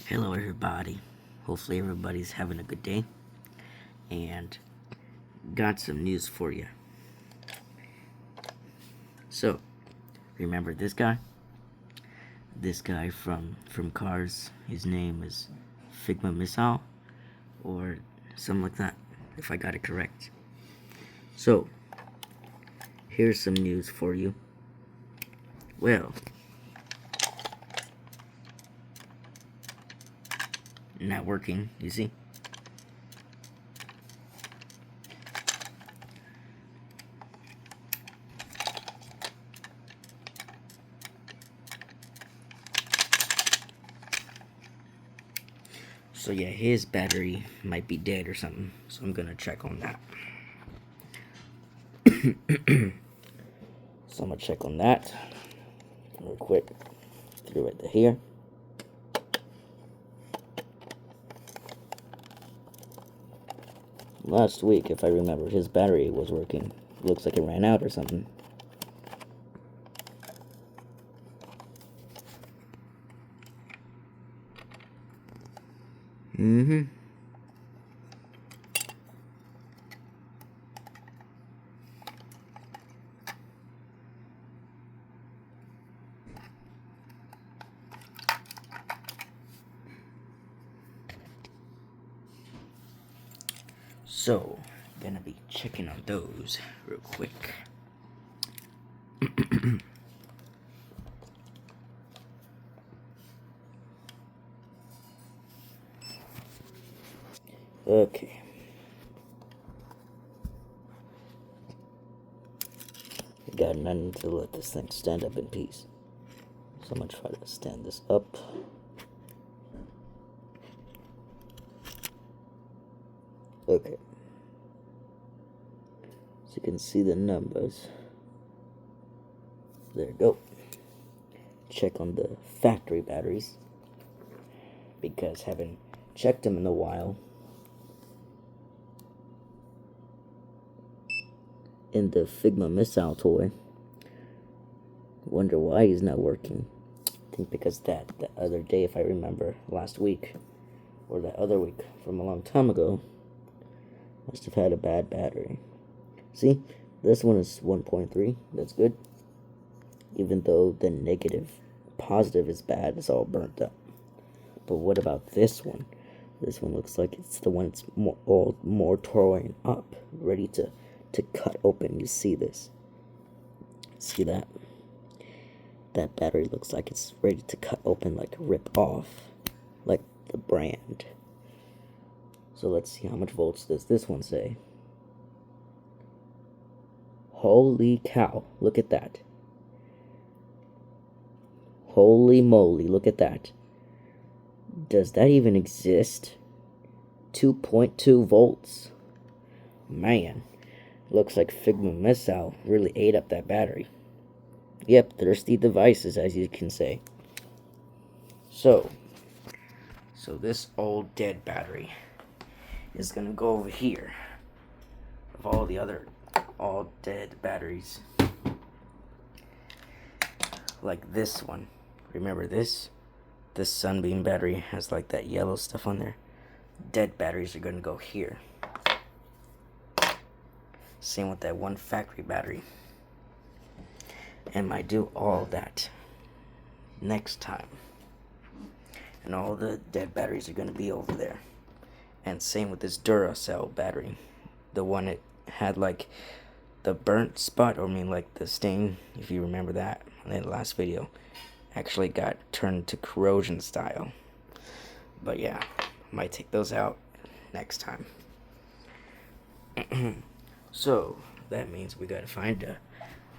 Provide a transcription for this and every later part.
Hello everybody, hopefully everybody's having a good day, and got some news for you. So, remember this guy? This guy from Cars, his name is Finn McMissile, or something like that, if I got it correct. So, here's some news for you. Well, not working, you see? So yeah, his battery might be dead or something, so I'm gonna check on that. So I'm gonna check on that real quick. Through it here. Last week, if I remember, his battery was working. Looks like it ran out or something. So, gonna be checking on those real quick. Okay. Got nothing to let this thing stand up in peace. So I'm gonna try to stand this up. Okay. So you can see the numbers. There you go. Check on the factory batteries, because haven't checked them in a while. In the Finn McMissile toy. Wonder why he's not working. I think because the other day, if I remember, last week, or that other week from a long time ago, must have had a bad battery. See, this one is 1.3. That's good. Even though the positive is bad, it's all burnt up. But what about this one? This one looks like it's the one that's more torn up, ready to cut open. You see this? See that? That battery looks like it's ready to cut open, like rip off, like the brand. So let's see, how much volts does this one say? Holy cow, look at that. Holy moly, look at that. Does that even exist? 2.2 volts. Man, looks like Finn McMissile really ate up that battery. Yep, thirsty devices, as you can say. So this old dead battery is gonna go over here of all the other all dead batteries. Like this one. Remember this? This Sunbeam battery has like that yellow stuff on there. Dead batteries are gonna go here. Same with that one factory battery. And might do all that next time. And all the dead batteries are going to be over there. And same with this Duracell battery. The one that had like the burnt spot, or I mean like the stain, if you remember that in the last video, actually got turned to corrosion style. But yeah, might take those out next time. So that means we got to find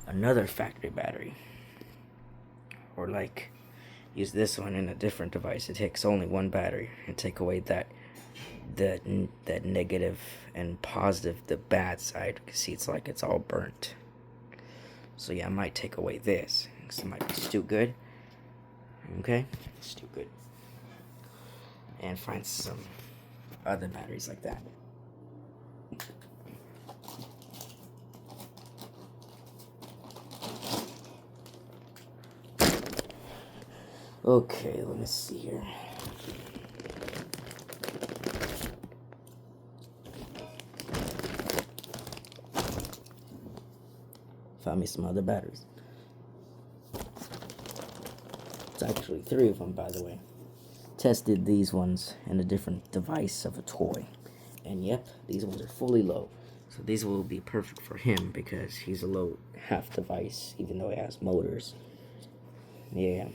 another factory battery, or like use this one in a different device. It takes only one battery and take away that negative and positive, the bad side. See, it's like it's all burnt. So yeah, I might take away this because it might be still good. Okay, still good, and find some other batteries like that. Okay, let me see here. Found me some other batteries. It's actually 3 of them, by the way. Tested these ones in a different device of a toy. And yep, these ones are fully low. So these will be perfect for him because he's a low half device, even though he has motors. Yeah.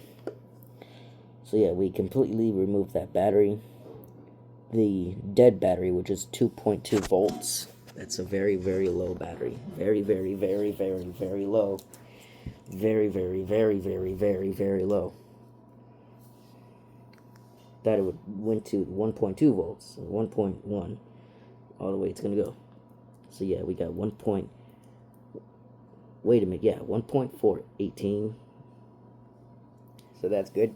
So yeah, we completely removed that battery. The dead battery, which is 2.2 volts. That's a very, very low battery. Very, very, very, very, very low. Very, very, very, very, very, very low. That it went to 1.2 volts, 1.1, all the way it's gonna go. So yeah, we got 1.418. So that's good.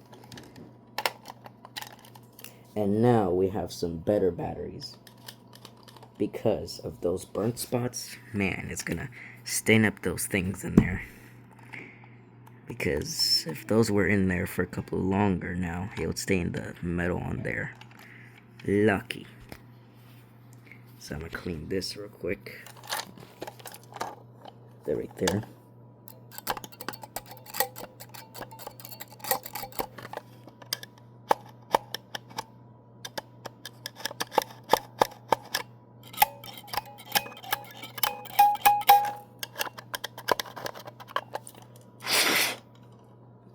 And now we have some better batteries. Because of those burnt spots, man, it's gonna stain up those things in there. Because if those were in there for a couple longer now, it would stain the metal on there. Lucky. So I'm gonna clean this real quick. They're right there.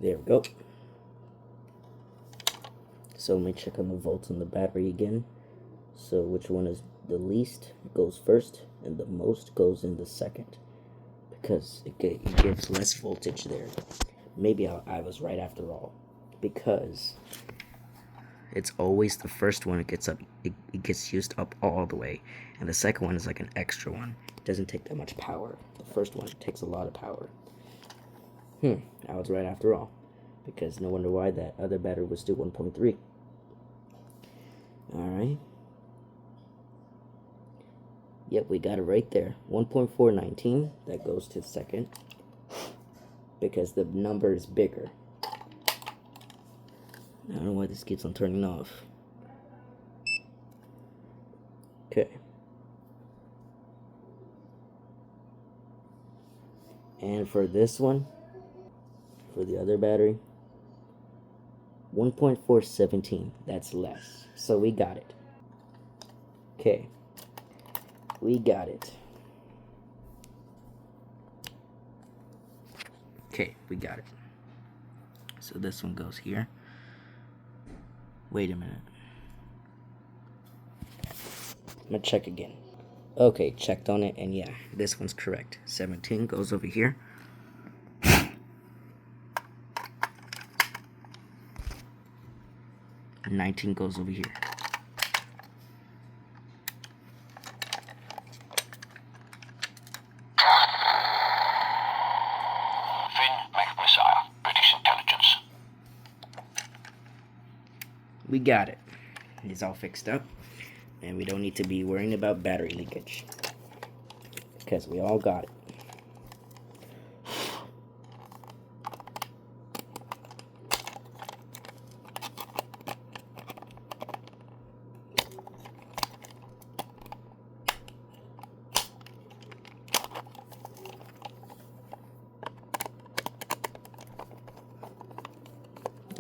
There we go. So let me check on the volts on the battery again. So which one is the least goes first, and the most goes in the second. Because it gives less voltage there. Maybe I was right after all. Because it's always the first one it gets up. It gets used up all the way. And the second one is like an extra one. It doesn't take that much power. The first one takes a lot of power. I was right after all. Because no wonder why that other battery was still 1.3. Alright. Yep, we got it right there. 1.419. That goes to the second. Because the number is bigger. I don't know why this keeps on turning off. Okay. And for this one, for the other battery, 1.417. That's less. So we got it. Okay. We got it. Okay, we got it. So this one goes here. Wait a minute. I'm gonna check again. Okay, checked on it, and yeah, this one's correct. 17 goes over here. 19 goes over here. Finn McMissile, British intelligence. We got it. It's all fixed up. And we don't need to be worrying about battery leakage. Because we all got it.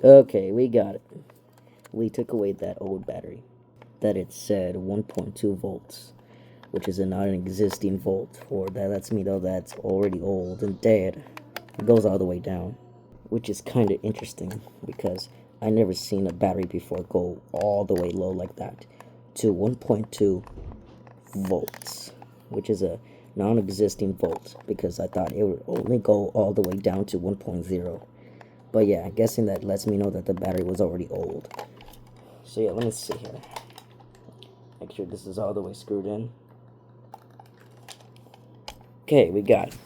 Okay, we got it. We took away that old battery. That it said 1.2 volts, which is a non-existing volt, or that lets me know that's already old and dead. It goes all the way down, which is kind of interesting because I never seen a battery before go all the way low like that to 1.2 volts, which is a non-existing volt because I thought it would only go all the way down to 1.0. But yeah, I'm guessing that lets me know that the battery was already old. So yeah, let me see here. Make sure this is all the way screwed in. Okay, we got it.